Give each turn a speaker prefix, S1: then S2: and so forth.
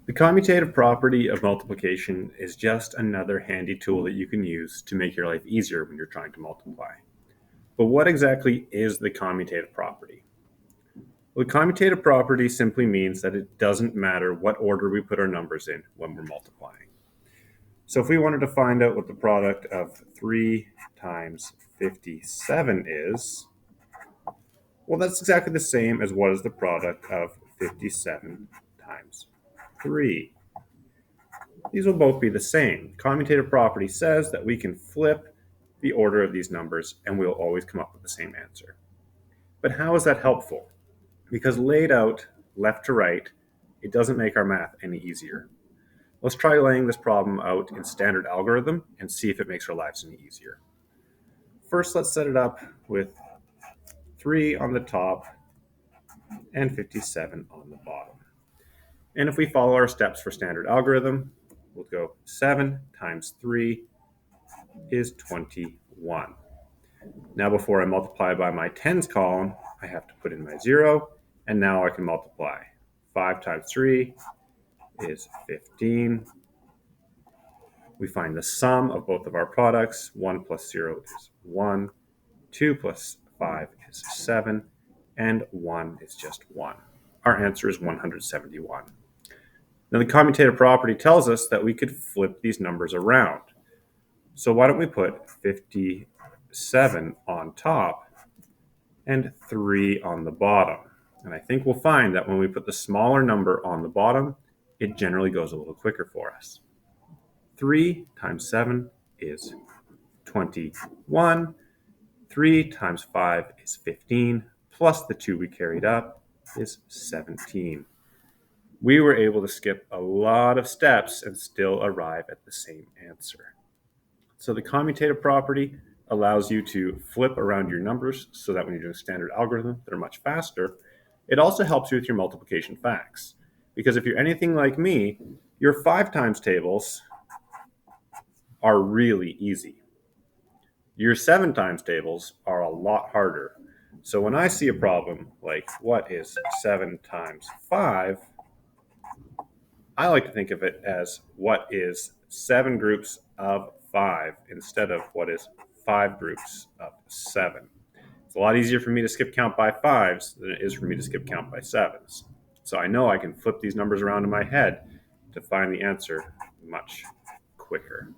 S1: The commutative property of multiplication is just another handy tool that you can use to make your life easier when you're trying to multiply. But what exactly is the commutative property? Well, the commutative property simply means that it doesn't matter what order we put our numbers in when we're multiplying. So if we wanted to find out what the product of 3 times 57 is, well, that's exactly the same as what is the product of 57 times 3. These will both be the same. Commutative property says that we can flip the order of these numbers and we'll always come up with the same answer. But how is that helpful? Because laid out left to right, it doesn't make our math any easier. Let's try laying this problem out in standard algorithm and see if it makes our lives any easier. First, let's set it up with 3 on the top and 57 on the bottom. And if we follow our steps for standard algorithm, we'll go 7 times 3 is 21. Now before I multiply by my tens column, I have to put in my 0, and now I can multiply. 5 times 3 is 15. We find the sum of both of our products. 1 plus 0 is 1. 2 plus 5 is 7. And 1 is just 1. Our answer is 171. Now the commutative property tells us that we could flip these numbers around. So why don't we put 57 on top and 3 on the bottom? And I think we'll find that when we put the smaller number on the bottom, it generally goes a little quicker for us. 3 times 7 is 21. 3 times 5 is 15, plus the 2 we carried up is 17. We were able to skip a lot of steps and still arrive at the same answer. So the commutative property allows you to flip around your numbers so that when you're doing standard algorithm, they're much faster. It also helps you with your multiplication facts. Because if you're anything like me, your 5 times tables are really easy. Your 7 times tables are a lot harder. So when I see a problem like what is 7 times 5, I like to think of it as what is 7 groups of 5 instead of what is 5 groups of 7. It's a lot easier for me to skip count by 5s than it is for me to skip count by 7s. So I know I can flip these numbers around in my head to find the answer much quicker.